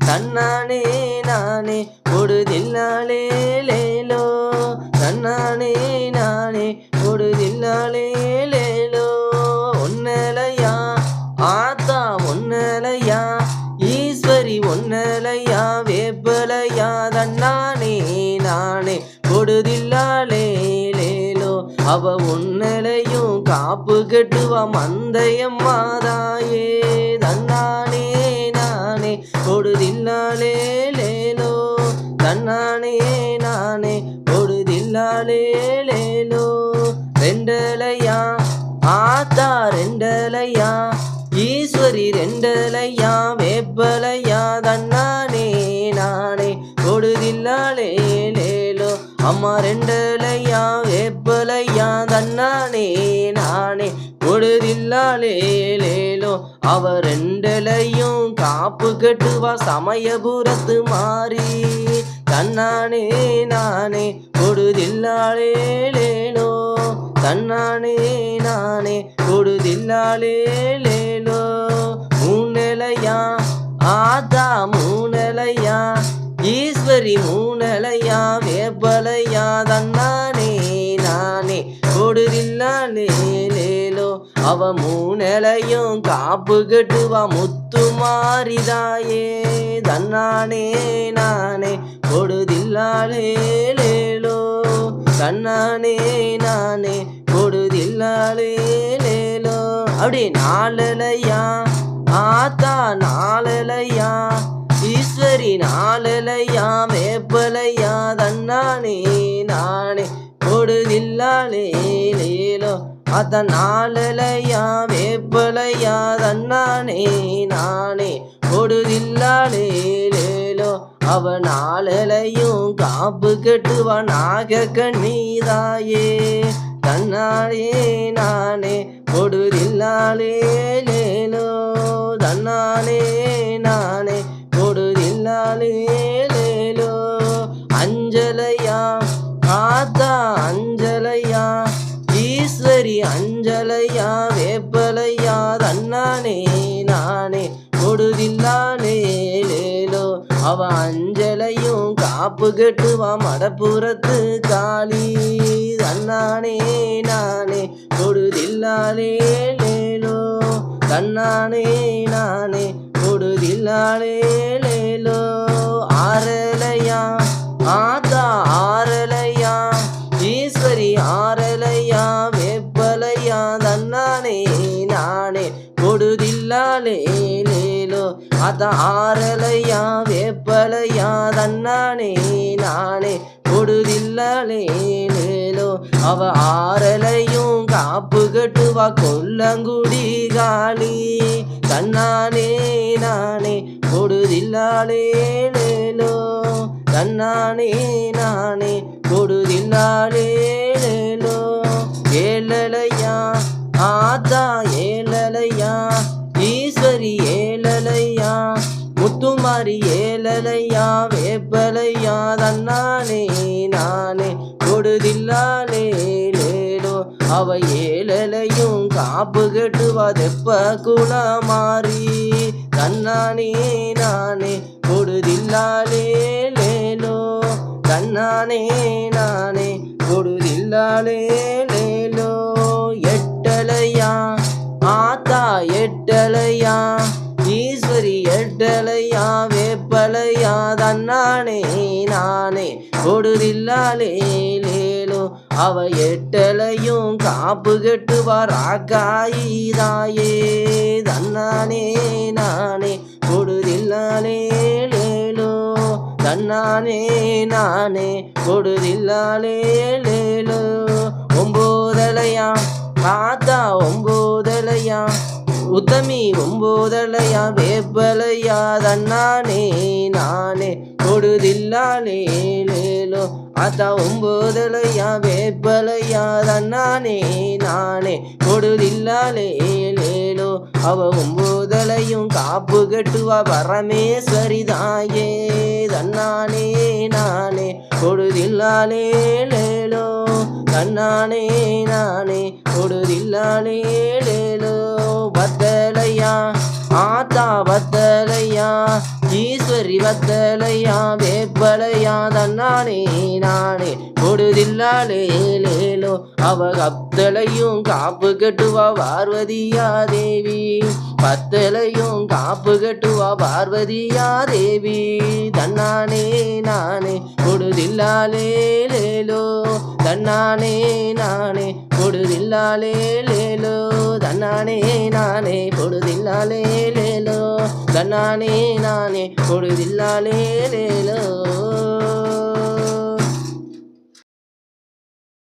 தன்னானே நானே பொழுதில்லாலே லேலோ தன்னானே நானே பொழுதில்லாலே லேலோ ஒன்னலையா ஆத்தா ஒன்னலையா ஈஸ்வரி ஒன்னலையா வேப்பலையா தன்னானே நானே பொழுதில்லாலே லேலோ அவ ஒன்னலையும் காப்பு கட்டுவா மந்தையம்மாதாயே தன்னானே நானே பொழுதில்லாலே லேலோ தன்னானே நானே பொழுதில்லாலே லேலோ ரெண்டலையா ஆத்தா ரெண்டலையா ஈஸ்வரி ரெண்டலையா வேப்பலையா தன்னானே நானே பொழுதில்லாலே லேலோ அம்மா ரெண்டலையா வேப்பலையா தன்னானே நானே பொழுதில்லாலே லேலோ அவ ரெண்டலையும் காப்பு கட்டுவா சமயபுரத்து மாறி தன்னானே நானே பொழுதில்லாலே லேலோ தன்னானே நானே பொழுதில்லாலே லேலோ மூணலையா ஆத்தா மூணலையா ஈஸ்வரி மூணலையா வேப்பலையா தன்னானே நானே பொழுதில்லாலே லேலோ அவ மூணலையும் காப்பு கட்டுவா முத்து மாறிதாயே தன்னானே நானே பொழுதில்லாலே லேலோ தன்னானே நானே பொழுதில்லாலே லேலோ அப்படி நாலலையா ஆத்தா நாலலையா ஈஸ்வரி நாலலையா வேப்பலையா தன்னானே நானே பொழுதில்லாலே லேலோ அத்த நாலலையா வேப்பலையா தன்னானே நானே பொழுதில்லாலே லேலோ அவ நாலலையும் காப்பு கட்டுவா நாக கண்ணீதாயே தன்னானே நானே பொழுதில்லாலே லேலோ தன்னானே நானே பொழுதில்லாலே லேலோ அஞ்சலையா ஆத்தா அஞ்சலையா ஈஸ்வரி அஞ்சலையா வேப்பலையா தன்னானே நானே பொழுதில்லாலே லேலோ அவ அஞ்சலையும் காப்பு கட்டுவா மடப்புறத்து காளி தன்னானே நானே பொழுதில்லாலே லேலோ தன்னானே நானே பொழுதில்லாலே லேலோ ஆரலையா ஆத்தா ஆரலையா ஈஸ்வரி ஆரலையா வேப்பலையா தன்னானே நானே பொழுதில்லாலே லேலோ அத்த ஆரலையா வேப்பலையா தன்னானே நானே பொழுதில்லாலே லேலோ அவ ஆரலையும் காப்பு கட்டுவா கொல்லங்குடி காளி தன்னானே நானே பொழுதில்லாலே லேலோ தன்னானே நானே பொழுதில்லாலே லேலோ ஏழலையா ஆத்தா ஏழலையா ஈஸ்வரி ஏழலையா முத்துமாரி ஏழலையா வேப்பலையா தன்னானே நானே பொழுதில்லாலே லேலோ அவ ஏழலையும் காப்பு கட்டுவா தெப்ப குளமாறி தன்னானே நானே பொழுதில்லாலே லேலோ தன்னானே நானே பொழுதில்லாலே லேலோ எட்டலையா ஆத்தா எட்டலையா ஈஸ்வரி எட்டலையா வேப்பலையா தன்னானே நானே பொழுதில்லாலே லேலோ அவ எட்டலையும் காப்பு கட்டுவா ராக்காயிதாயே தன்னானே நானே பொழுதில்லாலே லேலோ தன்னானே நானே பொழுதில்லாலே லேலோ ஒம்போதலையா ஆத்தா ஒம்போதலையா உத்தமி ஒம்போதலையா வேப்பலையா தன்னானே நானே பொழுதில்லாலே லேலோ ஆத்தா ஒம்போதலையா வேப்பலையா தன்னானே நானே பொழுதில்லாலே லேலோ அவ ஒம்போதலையும் காப்பு கட்டுவா பரமேஸ்வரி தாயே தன்னானே நானே பொழுதில்லாலே லேலோ தன்னானே நானே பொழுதில்லாலே லேலோ பத்தலையா ஆத்தா வத்தலையா ஈஸ்வரி வத்தலையா வேப்பலையா தன்னானே நானே பொடுதில்லாலே லேலோ அவ கப்தலையும் காப்பு கட்டுவா பார்வதியா தேவி பத்தலையும் காப்பு கட்டுவா பார்வதியா தேவி தன்னானே நானே பொடுதில்லாலே லேலோ தன்னானே நானே பொடுதில்லாலே லேலோ தன்னானே நானே பொடுதில்லாலே லேலோ தன்னானே நானே பொடுதில்லாலே லேலோ